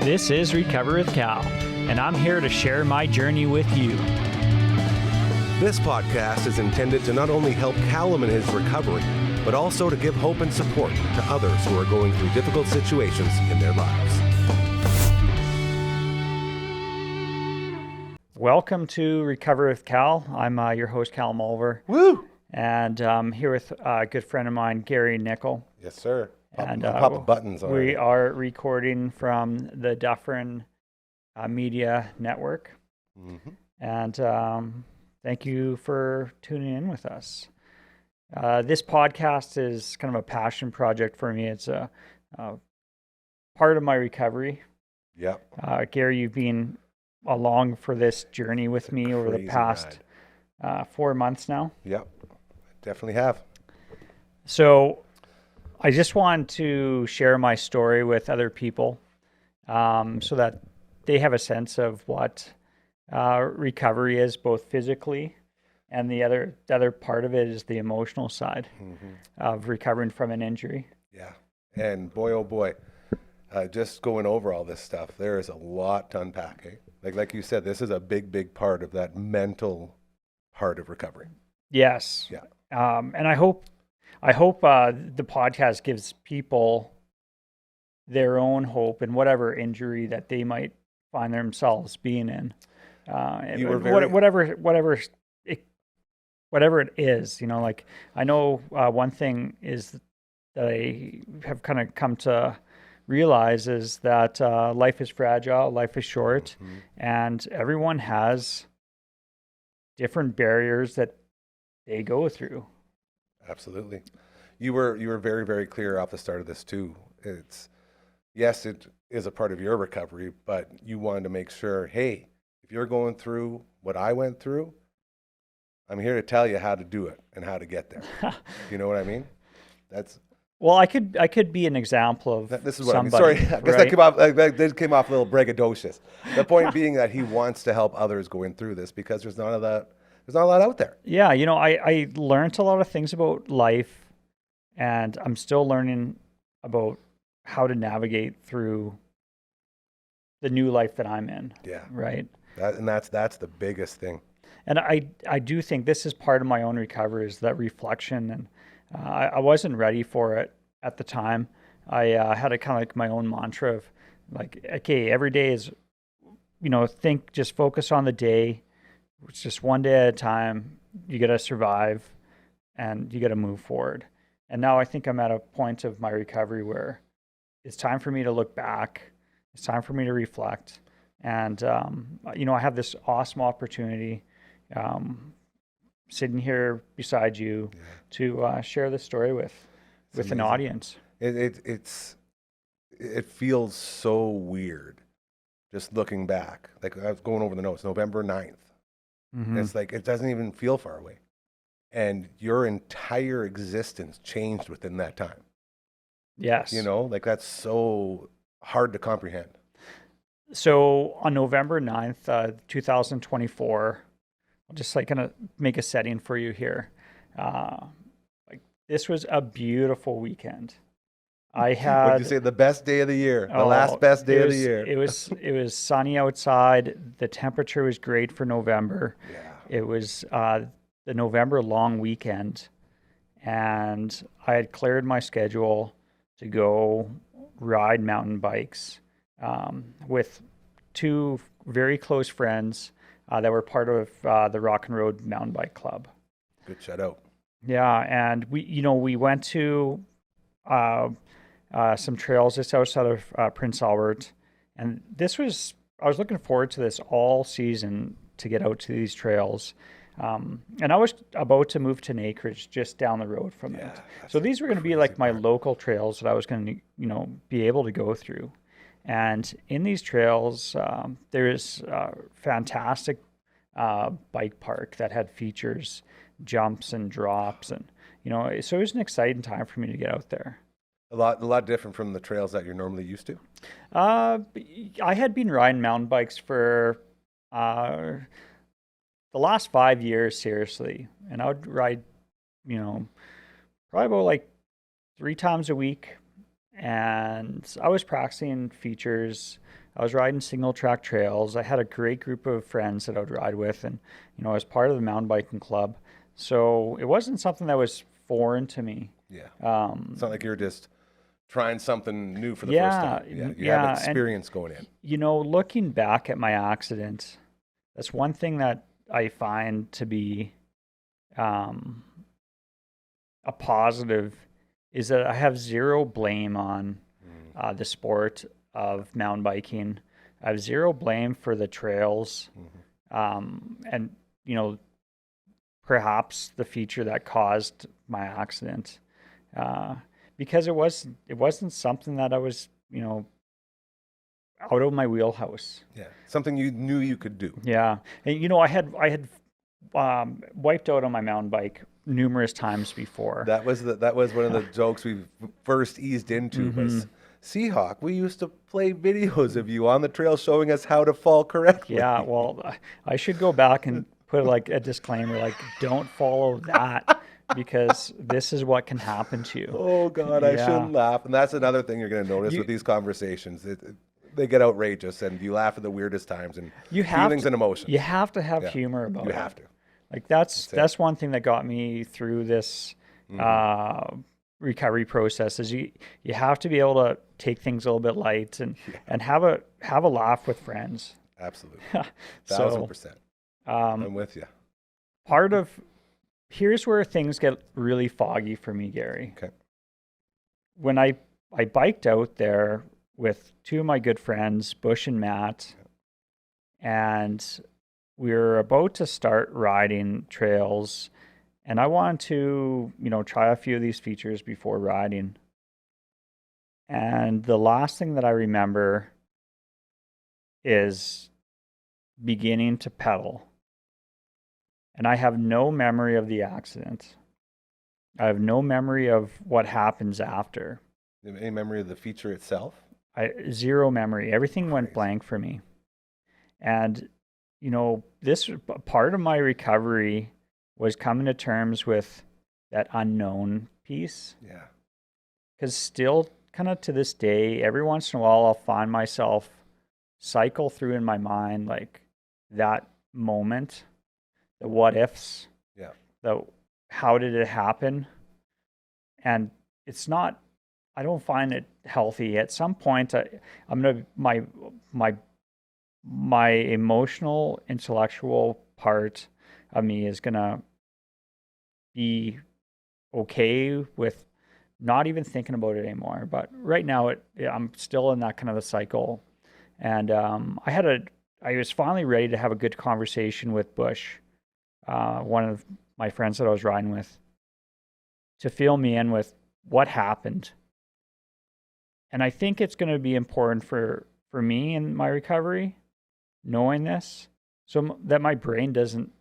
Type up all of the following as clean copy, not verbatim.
This is Recover with Cal, and I'm here to share my journey with you. This podcast is intended to not only help Callam in his recovery, but also to give hope and support to others who are going through difficult situations in their lives. Welcome to Recover with Cal. I'm your host, Callam Oliver. Woo! And I'm here with a good friend of mine, Gary Nickel. Yes, sir. And I'm popping buttons already. We are recording from the Dufferin Ave Media Network. Mm-hmm. And thank you for tuning in with us. This podcast is kind of a passion project for me. It's a part of my recovery. Yep. Gary, you've been along for this journey with me over the past 4 months now. Yep. Definitely have. So I just want to share my story with other people so that they have a sense of what recovery is, both physically, and the other part of it is the emotional side of recovering from an injury. Yeah. And boy, oh boy, just going over all this stuff, there is a lot to unpack. Eh? Like you said, this is a big part of that mental part of recovery. Yes. Yeah. And I hope the podcast gives people their own hope in whatever injury that they might find themselves being in. Whatever it is, you know, like I know one thing is that I have kind of come to realize is that life is fragile, life is short, and everyone has different barriers that they go through. Absolutely. You were very, very clear off the start of this too. Yes, it is a part of your recovery, but you wanted to make sure, hey, if you're going through what I went through, I'm here to tell you how to do it and how to get there. You know what I mean? Well, I could be an example of this is what somebody, I mean. Sorry, I guess right? that came off a little braggadocious. The point being that he wants to help others going through this because there's not a lot out there. Yeah, you know, I learned a lot of things about life, and I'm still learning about how to navigate through the new life that I'm in. Yeah. Right. That's the biggest thing. And I do think this is part of my own recovery is that reflection, and I wasn't ready for it at the time. I had a kind of like my own mantra of like, okay, every day is, you know, just focus on the day. It's just one day at a time. You got to survive and you got to move forward. And now I think I'm at a point of my recovery where it's time for me to look back. It's time for me to reflect. And, you know, I have this awesome opportunity sitting here beside you to share this story with an audience. It feels so weird just looking back. Like I was going over the notes, November 9th. Mm-hmm. It's like, it doesn't even feel far away. And your entire existence changed within that time. Yes. You know, like that's so hard to comprehend. So on November 9th, 2024, I'll just like kind of make a setting for you here. Like this was a beautiful weekend. I had, what did you say, the best day of the year, the last best day of the year? It was sunny outside. The temperature was great for November. Yeah. It was the November long weekend, and I had cleared my schedule to go ride mountain bikes with two very close friends that were part of the Rock and Road Mountain Bike Club. Good shout out. Yeah, and we went to some trails just outside of Prince Albert, and I was looking forward to this all season to get out to these trails. And I was about to move to an acreage just down the road from it. So these were going to be like my local trails that I was going to, you know, be able to go through. And in these trails, there is a fantastic bike park that had features, jumps and drops, and you know, so it was an exciting time for me to get out there. A lot different from the trails that you're normally used to. I had been riding mountain bikes for the last 5 years, seriously, and I would ride, you know, probably about like 3 times a week. and I was practicing features. I was riding single track trails. I had a great group of friends that I would ride with, and I was part of the mountain biking club. So it wasn't something that was foreign to me. Yeah. It's not Um, like you're just trying something new for the first yeah, time. Yeah, you have yeah, and experience going in. looking back at my accident, that's one thing that I find to be um, a positive is that I have zero blame on Mm, the sport of mountain biking. I have zero blame for the trails, mhm. and perhaps the feature that caused my accident, uh, because it wasn't something that I was out of my wheelhouse. Yeah, something you knew you could do. Yeah, and I had wiped out on my mountain bike numerous times before. That was one of the jokes we first eased into Hmm. was Seahawk. We used to play videos of you on the trail showing us how to fall Yeah, correctly. well, I should go back and put like a disclaimer, like don't follow that because this is what can happen to you. Oh God, I Yeah, shouldn't laugh. And that's another thing you're going to notice with you these conversations. They get outrageous, and you laugh at the weirdest times and you have feelings to and you emotions. have to have Yeah, humor you about it. have to. Like that's That's it. that's one thing that got me through this Hmm. uh, recovery process is you have to be able to take things a little bit light and Yeah, and have a laugh with friends. absolutely. Thousand So percent. um, I'm with you. part of here's where things get really foggy for me, Gary. Okay. When I biked out there with two of my good friends, Bush and Matt, and we were about to start riding trails, and I wanted to, try a few of these features before riding. And the last thing that I remember is beginning to pedal. And I have no memory of the accident. I have no memory of what happens after. Any memory of the feature itself? Zero memory. Everything went Crazy. blank for me. And, this part of my recovery was coming to terms with that unknown piece. Yeah. Because still, kind of to this day, every once in a while, I'll find myself cycle through in my mind like that moment, the what ifs, Yeah. the how did it happen? And it's not, I don't find it healthy. At some point, I'm gonna my my emotional, intellectual part of me is gonna be okay with not even thinking about it anymore. But right now, I'm still in that kind of a cycle. And I was finally ready to have a good conversation with Bush, one of my friends that I was riding with, to fill me in with what happened. And I think it's going to be important for me in my recovery, knowing this, so that my brain doesn't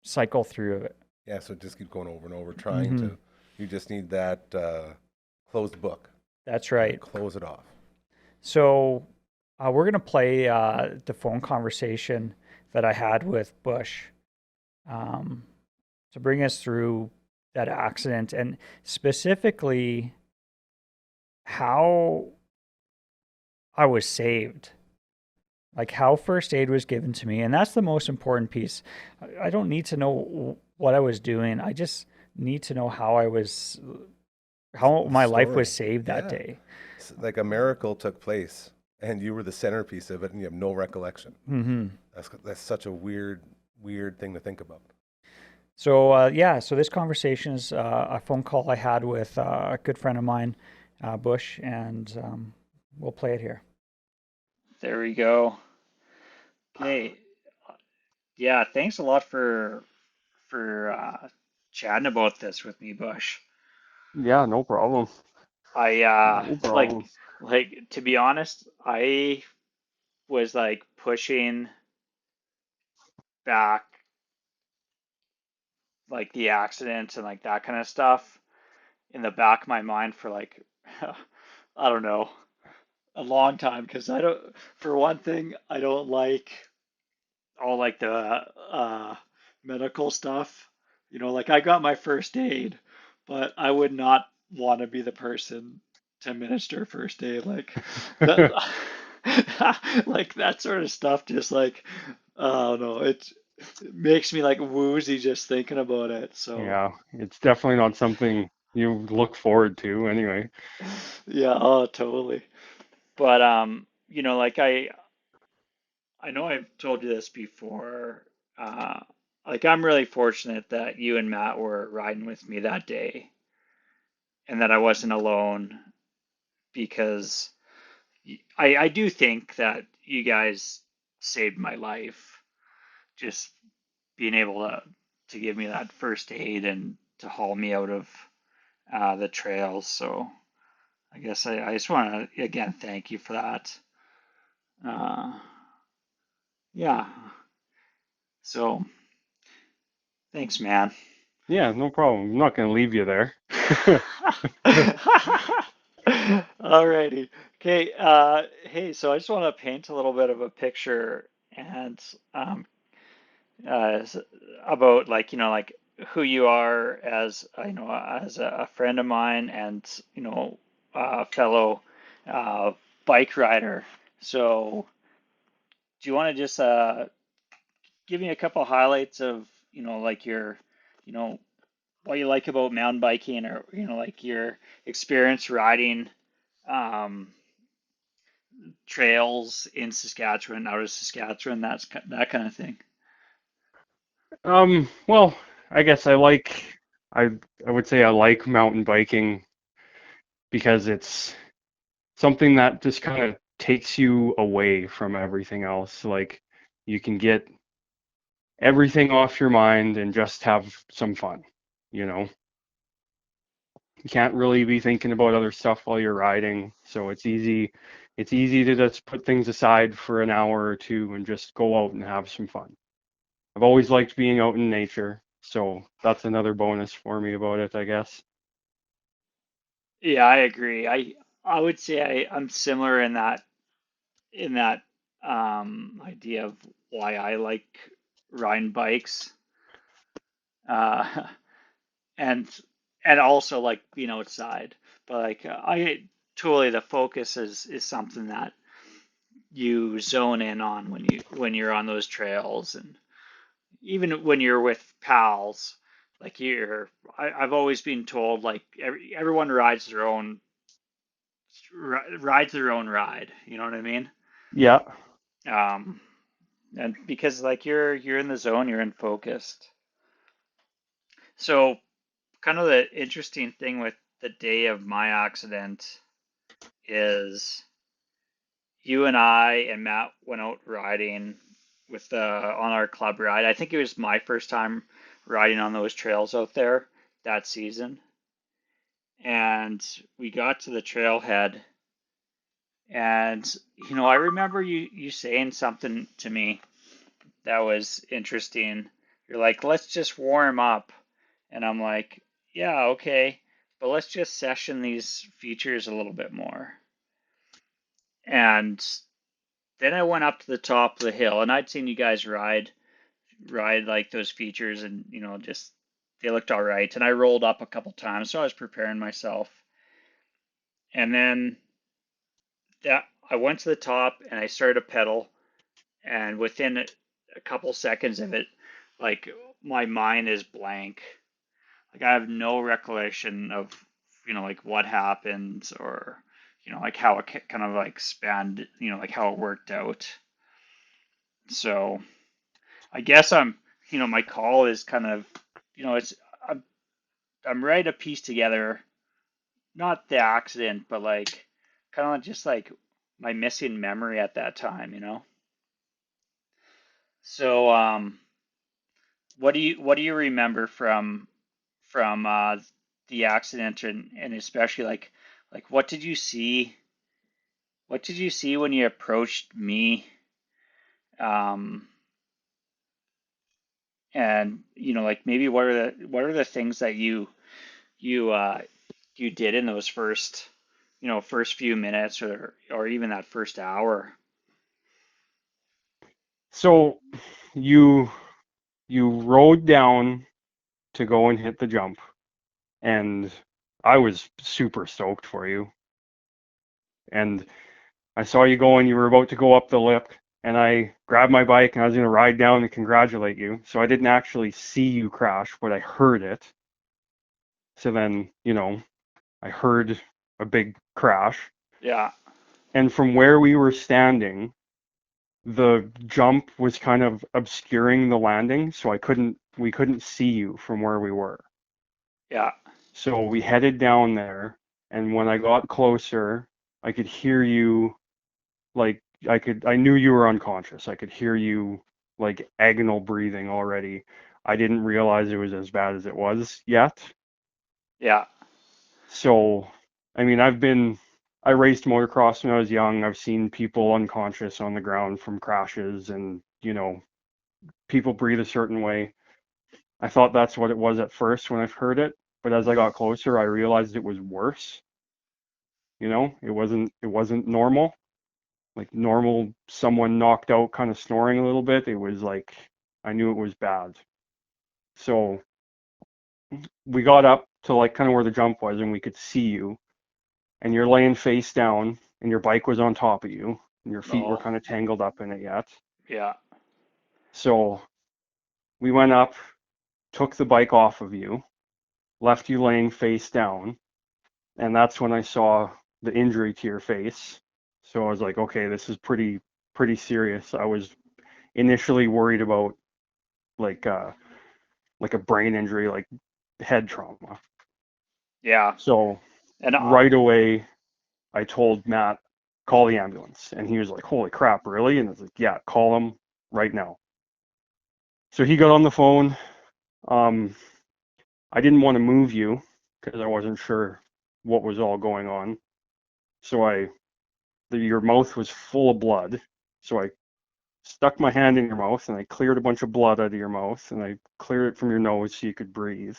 cycle through it. Yeah. So just keep going over and over, trying Hmm. to. You just need that closed book. That's Kind of right. close it off. So we're going to play the phone conversation that I had with Bush, um, to bring us through that accident and specifically how I was saved, like how first aid was given to me. And that's the most important piece. I don't need to know what I was doing. I just need to know how The my life was story. saved that Yeah. day. Like a miracle took place, and you were the centerpiece of it, and you have no recollection. Hmm. That's such a weird thing to think about. So so this conversation is a phone call I had with a good friend of mine, Bush, and we'll play it here. There we go. Hey, yeah, thanks a lot for chatting about this with me, Bush. Yeah, no problem. I No problem. like to be honest, I was like pushing back like the accident and like that kind of stuff in the back of my mind for like I don't know, a long time because I don't for one thing, I don't like all like the medical stuff. Like I got my first aid, but I would not want to be the person. 10 minutes to our first day, like that, like that sort of stuff. Just like, I don't know, it makes me like woozy just thinking about it. So Yeah, it's definitely not something you look forward to anyway. yeah, oh, totally. But like I know I've told you this before. Uh, like I'm really fortunate that you and Matt were riding with me that day, and that I wasn't alone because I do think that you guys saved my life. Just being able to give me that first aid and to haul me out of the trails. So I guess I just want to again thank you for that. Uh, yeah. So thanks, man. Yeah, no problem. I'm not going to leave you there. Alrighty. Okay. Hey, so I just want to paint a little bit of a picture and um, s- about like like who you are as as a friend of mine and a fellow uh, bike rider. So do you want to just give me a couple highlights of like your you know what you like about mountain biking or like your experience riding um, trails in Saskatchewan, out of Saskatchewan, that kind of thing. Well, I guess I I would say I like mountain biking because it's something that just kind of takes you away from everything else. Like you can get everything off your mind and just have some fun, you know. You can't really be thinking about other stuff while you're riding, so it's easy to just put things aside for an hour or two and just go out and have some fun. I've always liked being out in nature, so that's another bonus for me about it, I guess. Yeah, I agree. I would say I'm similar in that idea of why I like riding bikes, uh, and also like being outside. But like I totally the focus is something that you zone in on when you're on those trails, and even when you're with pals. Like I've always been told like everyone rides their own ride. You know what I mean? Yeah. Um, and because like you're in the zone, you're in focused. So kind of the interesting thing with the day of my accident is you and I and Matt went out riding with on our club ride. I think it was my first time riding on those trails out there that season. And we got to the trailhead and I remember you saying something to me that was interesting. You're like, let's just warm up. And I'm like, yeah, okay, but let's just session these features a little bit more. And then I went up to the top of the hill and I'd seen you guys ride like those features and just they looked all right. And I rolled up a couple times, so I was preparing myself. And then that I went to the top and I started to pedal and within a couple seconds of it, like my mind is blank. Like I have no recollection of like what happened or like how it kind of like spanned, like how it worked out. So I guess my call is kind of it's I'm, I'm ready to piece together not the accident but like kind of just like my missing memory at that time. So what do you remember from the accident and especially like what did you see when you approached me um and like maybe what are the things that you you did in those first few minutes or even that first hour. So you you rode down to go and hit the jump, and I was super stoked for you. And I saw you going, you were about to go up the lip, and I grabbed my bike and I was going to ride down and congratulate you. So I didn't actually see you crash, but I heard it. So then, I heard a big crash. Yeah. And from where we were standing, the jump was kind of obscuring the landing, so we couldn't see you from where we were. Yeah. So we headed down there, and when I got closer, I could hear you like I knew you were unconscious. I could hear you like agonal breathing already. I didn't realize it was as bad as it was yet. Yeah. So, I mean, I raced motocross when I was young. I've seen people unconscious on the ground from crashes and, people breathe a certain way. I thought that's what it was at first when I heard it, but as I got closer, I realized it was worse. It wasn't normal. Like normal, someone knocked out, kind of snoring a little bit. It was like I knew it was bad. So we got up to like kind of where the jump was, and we could see you, and you're laying face down, and your bike was on top of you, and your feet were Oh. kind of tangled up in it yet. Yeah. So we went up, took the bike off of you, left you laying face down, and that's when I saw the injury to your face. So I was like, okay, this is pretty serious. I was initially worried about like like a brain injury, like head trauma. Yeah. So And right away I told Matt, call the ambulance. And he was like, holy crap, really? And I was like, yeah, call him right now. So he got on the phone. Um, I didn't want to move you because I wasn't sure what was all going on. So your mouth was full of blood. So I stuck my hand in your mouth and I cleared a bunch of blood out of your mouth and I cleared it from your nose so you could breathe.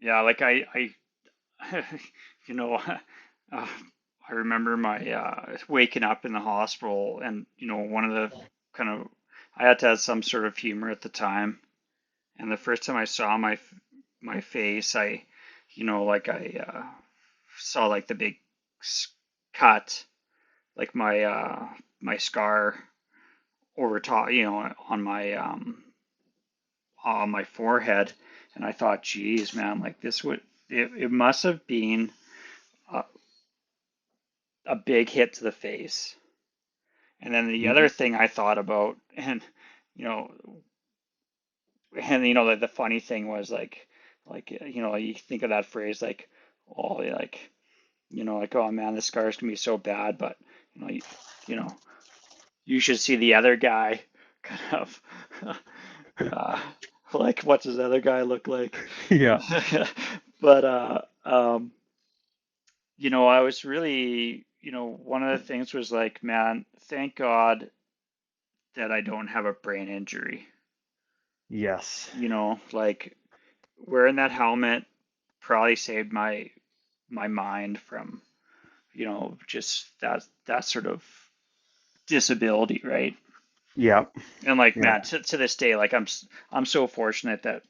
yeah, like you know, uh, I remember my waking up in the hospital, and one of the kind of I had to have some sort of humor at the time, and the first time I saw my face, like I saw like the big cut, like my scar over top, on my forehead, and I thought, geez, man, like this would it must have been a, a big hit to the face. And then the other thing I thought about, and you know, the funny thing was you think of that phrase like, oh, like, oh man, this scar is gonna be so bad, but you know, you, you know, you should see the other guy, kind of, uh, like, what's his other guy look like? Yeah. But I was really, one of the things was like, man, thank God that I don't have a brain injury. Yes. Like wearing that helmet probably saved my mind from, just that sort of disability, right? Yeah. And like, Yeah. man, to this day, like I'm so fortunate that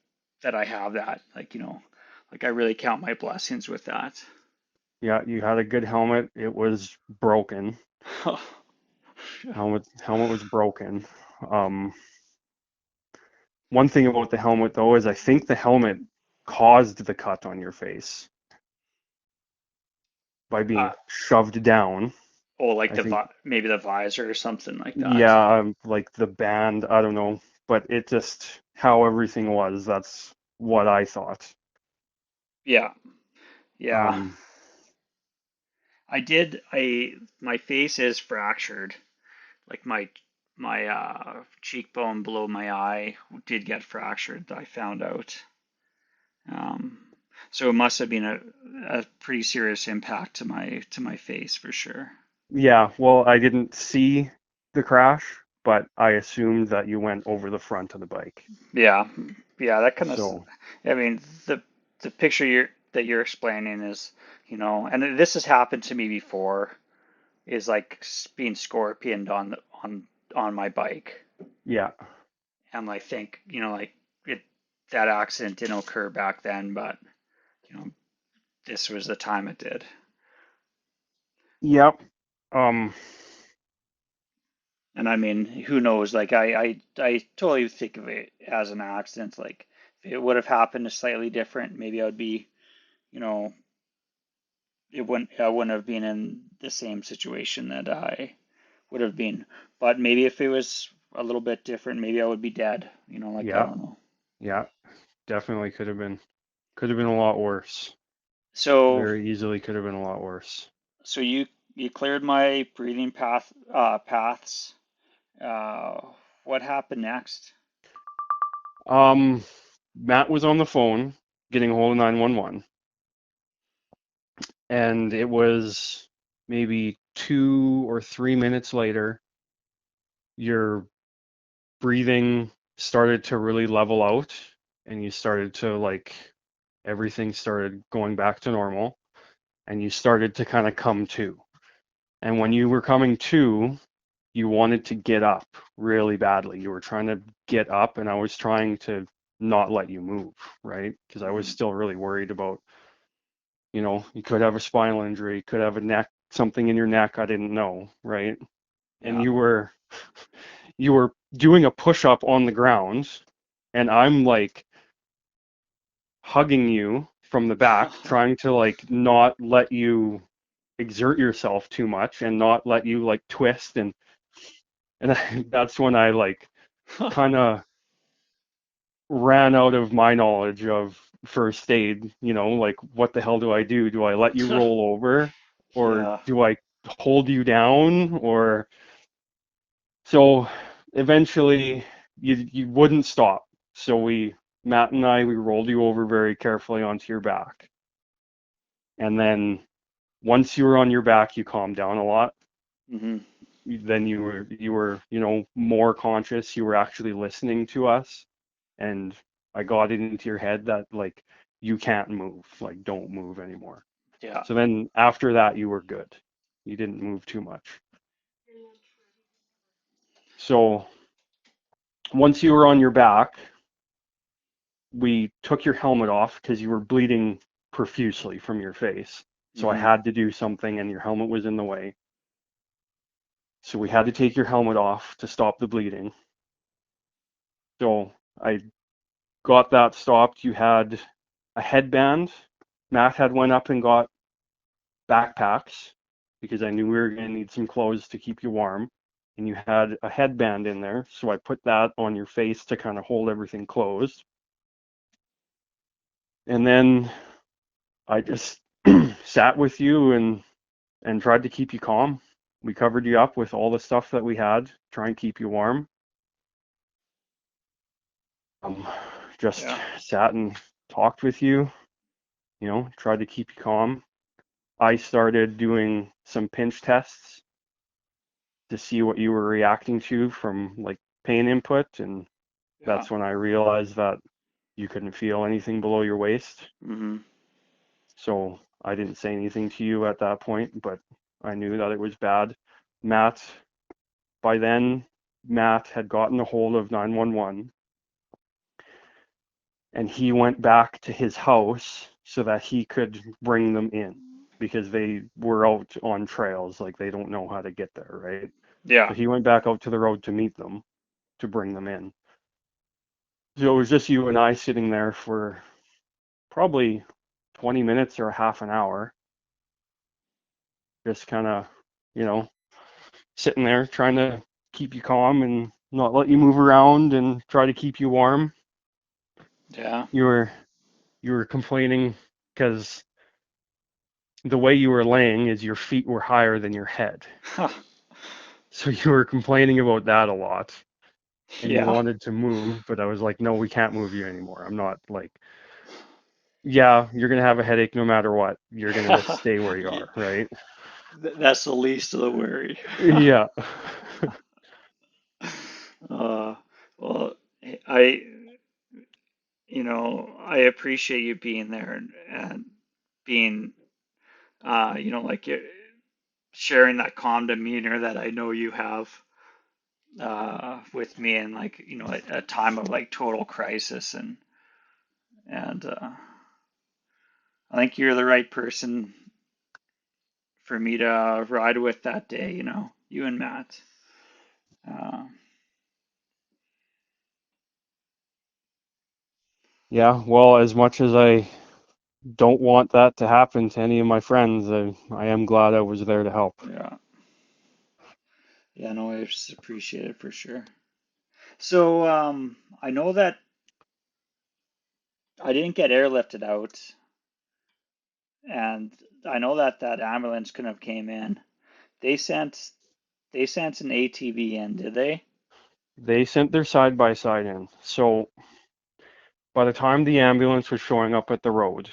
I have that. Like, like I really count my blessings with that. Yeah. You had a good helmet. It was broken. Helmet was broken. Um, One thing about the helmet though is I think the helmet caused the cut on your face by uh, being shoved down. or like I think, maybe the visor or something like that. yeah, like the band, I don't know, but it just how everything was. That's what I thought. Yeah, yeah. Um, My face is fractured. Like my cheekbone below my eye did get fractured. I found out. Um, so it must have been a pretty serious impact to my face for sure. yeah, well, I didn't see the crash, but I assumed that you went over the front of the bike. Yeah, yeah. That kind of. So, I mean, the picture that you're explaining is, and this has happened to me before. Is like being scorpioned on my bike, yeah, and I think like that accident didn't occur back then, but you know this was the time it did. Yep. Um, And I mean, who knows? Like I totally think of it as an accident. Like if it would have happened slightly different, maybe I would be, you know, I wouldn't have been in the same situation that I would have been. But maybe if it was a little bit different, maybe I would be dead. Like I yeah, don't know. yeah, definitely could have been a lot worse. So Very easily could have been a lot worse. so you cleared my breathing paths. Uh, what happened next? Um, Matt was on the phone getting a hold of 911, and it was maybe 2 or 3 minutes later, your breathing started to really level out, and you started to like everything started going back to normal, and you started to kind of come to. And when you were coming to, you wanted to get up really badly. You were trying to get up, and I was trying to not let you move, right? Because I was Mhm. still really worried about, you could have a spinal injury, could have a neck, something in your neck I didn't know, right? And Yeah. you were doing a push-up on the ground, and I'm like hugging you from the back, trying to like not let you exert yourself too much and not let you like twist that's when I like kind of ran out of my knowledge of first aid, like what the hell do I do? Do I let you roll over or Yeah. do I hold you down or so eventually you wouldn't stop. So Matt and I we rolled you over very carefully onto your back. And then once you were on your back, you calmed down a lot. Hmm. Then you were more conscious. You were actually listening to us, and I got it into your head that like you can't move, like don't move anymore. Yeah. So then after that you were good. You didn't move too much. So once you were on your back, we took your helmet off because you were bleeding profusely from your face. So I Hmm. had to do something and your helmet was in the way. So we had to take your helmet off to stop the bleeding. So I got that stopped. You had a headband. Matt had went up and got backpacks because I knew we were going to need some clothes to keep you warm. And you had a headband in there. So I put that on your face to kind of hold everything closed. And then I just sat with you and tried to keep you calm. We covered you up with all the stuff that we had, try and keep you warm. Um, just Yeah. sat and talked with you, tried to keep you calm. I started doing some pinch tests to see what you were reacting to from like pain input, and Yeah. that's when I realized that you couldn't feel anything below your waist. Hmm. So I didn't say anything to you at that point, but I knew that it was bad. Matt, by then, Matt had gotten a hold of 911 and he went back to his house so that he could bring them in because they were out on trails, like they don't know how to get there, right? Yeah. So he went back out to the road to meet them, to bring them in. So it was just you and I sitting there for probably 20 minutes or a half an hour, just kind of, you know, sitting there trying to keep you calm and not let you move around and try to keep you warm. Yeah. You were you were complaining because the way you were laying is your feet were higher than your head. So you were complaining about that a lot and you Yeah. wanted to move, but I was like, no, we can't move you anymore. I'm not like, yeah, you're going to have a headache no matter what. You're going to just stay where you are, right? That's the least of the worry. Yeah. Uh, well, I, I appreciate you being there and being, like sharing that calm demeanor that I know you have with me in like, a time of like total crisis and I think you're the right person for me to ride with that day, you and Matt. Uh, Yeah, well, as much as I don't want that to happen to any of my friends, I am glad I was there to help. yeah. Yeah, no, I just appreciate it for sure. So, I know that I didn't get airlifted out, and I know that that ambulance couldn't have came in. They sent they sent an ATV in, did they? They sent their side by side in. So by the time the ambulance was showing up at the road,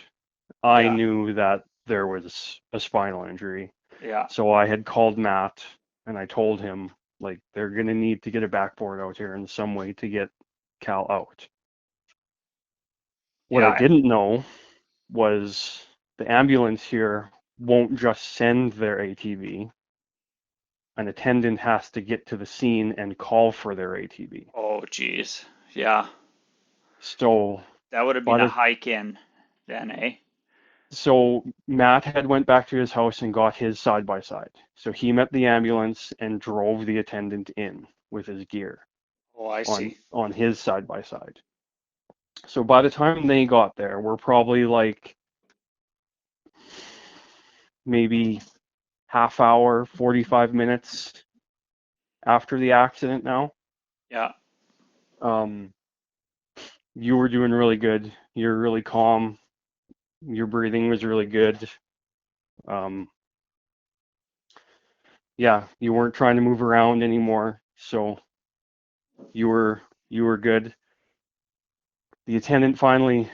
I Yeah, knew that there was a spinal injury. yeah, So I had called Matt and I told him, like, they're going to need to get a backboard out here in some way to get Cal out. What I yeah. didn't know was the ambulance here won't just send their ATV. An attendant has to get to the scene and call for their ATV. Oh, geez. Yeah, So that would have been by a the hike in then, eh? so Matt had went back to his house and got his side by side. So he met the ambulance and drove the attendant in with his gear Oh, I on see. on his side by side. So by the time they got there, we're probably like maybe half hour, 45 minutes after the accident now. Yeah, Um, you were doing really good. You're really calm. Your breathing was really good. Um, yeah, you weren't trying to move around anymore, so you were you were good. The attendant finally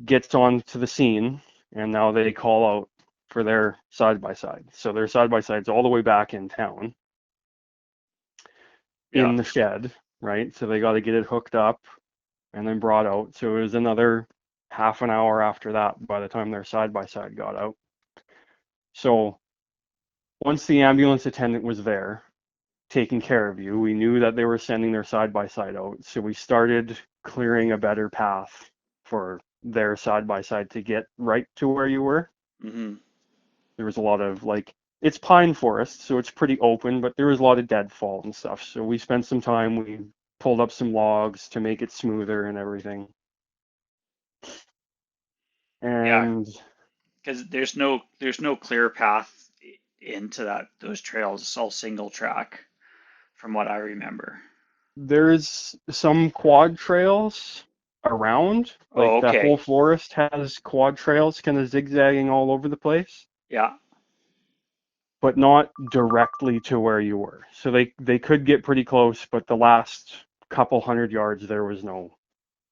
gets onto the scene, and now they call out for their side by side. So their side by side's all the way back in town, yeah, in the shed, right? So they got to get it hooked up and then brought out. So it was another half an hour after that by the time their side by side got out. So once the ambulance attendant was there taking care of you, we knew that they were sending their side by side out. So we started clearing a better path for their side by side to get right to where you were. mm-hmm. There was a lot of like, it's pine forest, so it's pretty open, but there was a lot of deadfall and stuff. So we spent some time, we pulled up some logs to make it smoother and everything. Yeah, And because there's no clear path into those trails. It's all single track, from what I remember. there's some quad trails around. Oh, Like that okay. whole forest has quad trails kind of zigzagging all over the place, Yeah, but not directly to where you were. So they could get pretty close, but the last couple hundred yards there was no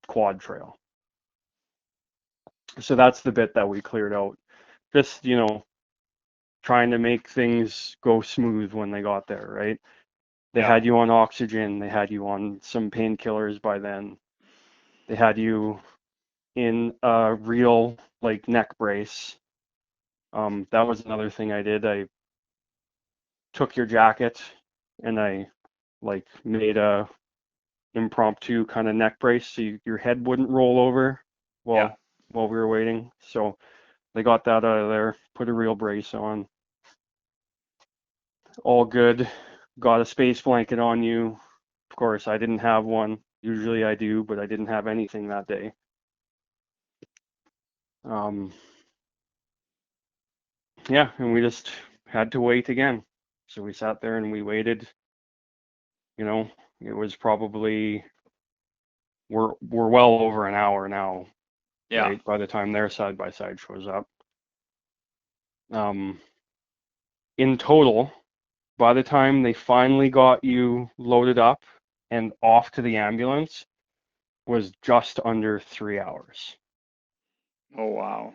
quad trail. So that's the bit that we cleared out. Just, trying to make things go smooth when they got there, right? They yeah, had you on oxygen, they had you on some painkillers by then. They had you in a real like neck brace. That was another thing I did. I took your jacket and I like made a impromptu kind of neck brace so your head wouldn't roll over yeah, while we were waiting. So they got that out of there, put a real brace on. All good. Got a space blanket on you. Of course, I didn't have one. Usually I do, but I didn't have anything that day. Um, yeah, and we just had to wait again. So we sat there and we waited. You know, it was probably we're well over an hour now, yeah. right? By the time their side by side shows up. Um, in total, by the time they finally got you loaded up and off to the ambulance, was just under 3 hours. Oh, wow.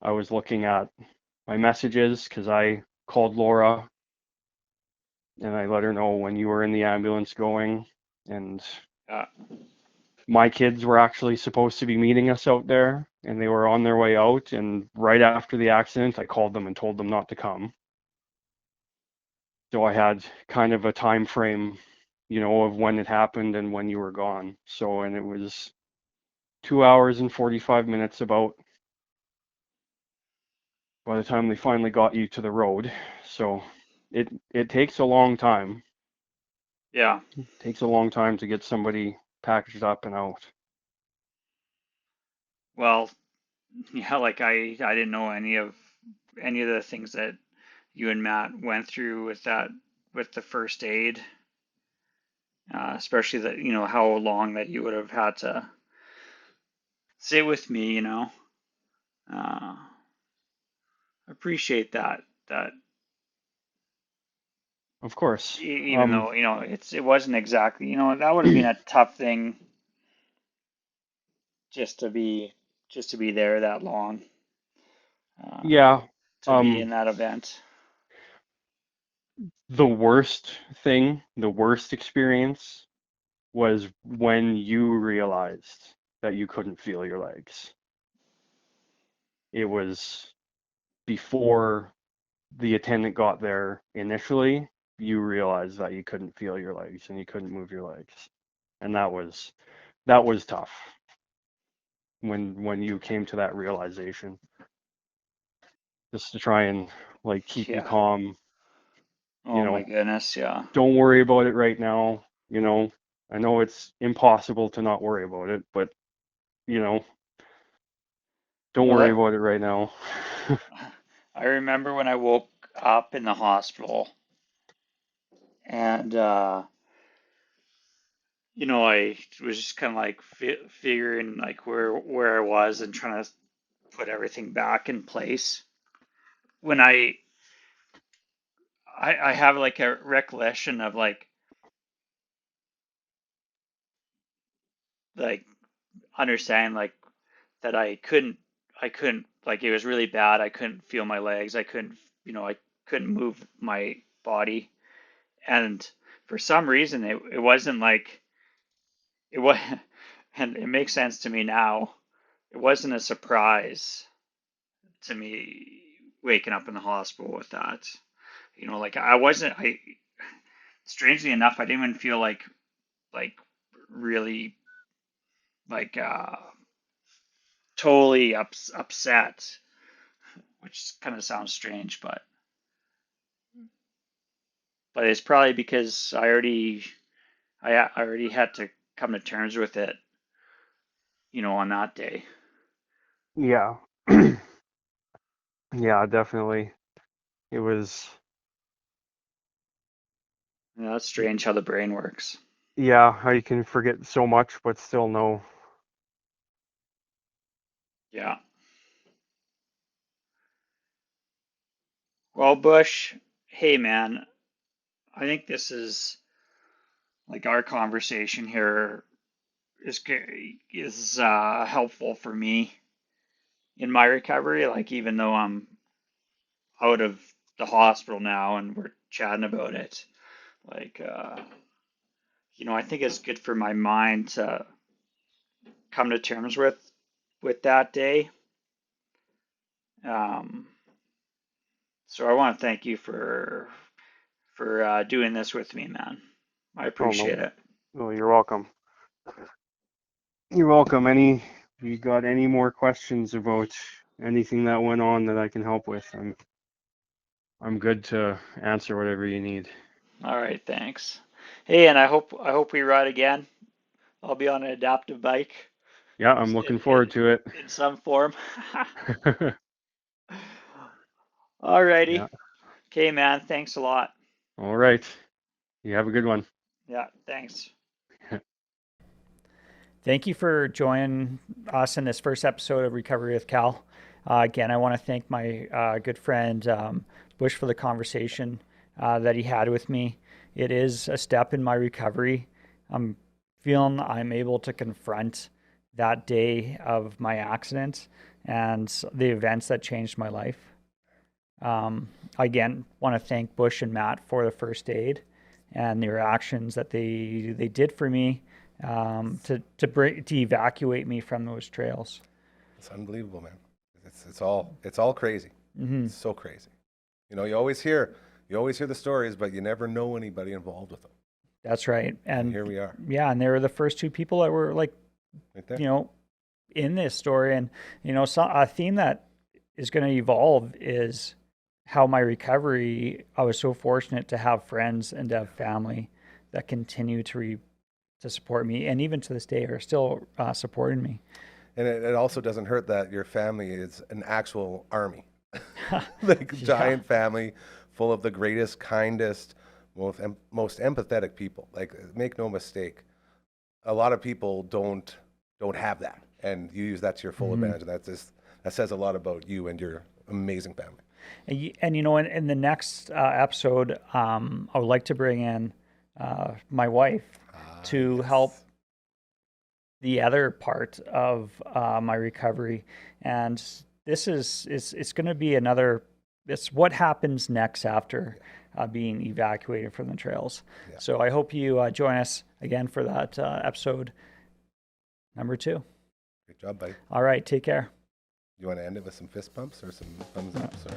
I was looking at my messages because I called Laura and I let her know when you were in the ambulance going. And Yeah, my kids were actually supposed to be meeting us out there and they were on their way out. And right after the accident, I called them and told them not to come. So I had kind of a time frame, of when it happened and when you were gone. So, and it was 2 hours and 45 minutes about. by the time they finally got you to the road. So it takes a long time. Yeah. It takes a long time to get somebody packaged up and out. Well, yeah, like I didn't know any of the things that you and Matt went through with that with the first aid, especially that how long that you would have had to sit with me. Uh, appreciate that Of course. even though it wasn't exactly that would have been a tough thing just to be there that long, uh, Yeah. to be in that event. The worst thing, the worst experience was when you realized that you couldn't feel your legs. It was before the attendant got there initially, you realized that you couldn't feel your legs and you couldn't move your legs. And that was tough when you came to that realization. Just to try and like keep you Yeah. calm, you Oh my know, goodness. Yeah. don't worry about it right now, you know. I know it's impossible to not worry about it, but you know, don't Well, worry about it right now. I remember when I woke up in the hospital and I was just kind of like figuring like where I was and trying to put everything back in place. When I have like a recollection of like understanding like that I couldn't like it was really bad. I couldn't feel my legs. I couldn't move my body. And for some reason it wasn't like it was, and it makes sense to me now. It wasn't a surprise to me waking up in the hospital with that. Like I wasn't I strangely enough I didn't even feel like really like totally upset, which kind of sounds strange, but it's probably because I already had to come to terms with it, on that day. Yeah. Yeah, definitely. It was, That's strange how the brain works. yeah, how you can forget so much but still know. Yeah. Well, Bush, hey man, I think this is like our conversation here is helpful for me in my recovery. Like even though I'm out of the hospital now and we're chatting about it, like I think it's good for my mind to come to terms with that day. Um, so I want to thank you for doing this with me, man. I Oh appreciate no, it. no, you're welcome. You're welcome. You got any more questions about anything that went on that I can help with? I'm good to answer whatever you need. All right, thanks. Hey, and I hope we ride again. I'll be on an adaptive bike Yeah, I'm looking forward to it. in some form. Alrighty. Yeah. Okay, man. Thanks a lot. All right. You have a good one. Yeah, thanks. Thank you for joining us in this first episode of Recovery with Cal. Again, I want to thank my good friend Bush for the conversation that he had with me. It is a step in my recovery. I'm feeling I'm able to confront that day of my accident and the events that changed my life. Again, want to thank Bush and Matt for the first aid and their actions that they did for me to evacuate me from those trails. It's unbelievable, man. It's all crazy. Mm-hmm. It's so crazy. You always hear the stories, but you never know anybody involved with them. That's right. And here we are. Yeah, and they were the first two people that were like, Right there. in this story, and a theme that is going to evolve is how my recovery, I was so fortunate to have friends and to have family that continue to support me, and even to this day are still supporting me. And it also doesn't hurt that your family is an actual army, like giant family full of the greatest, kindest, most empathetic people. Like, make no mistake, a lot of people don't have that, and you use that to your full advantage. And that says a lot about you and your amazing family. And in the next episode, I would like to bring in my wife to help the other part of my recovery. And this it's going to be it's what happens next after being evacuated from the trails. Yeah. So I hope you join us again for that episode number 2. Great job, buddy. All right, take care. You want to end it with some fist bumps or some thumbs ups? Or...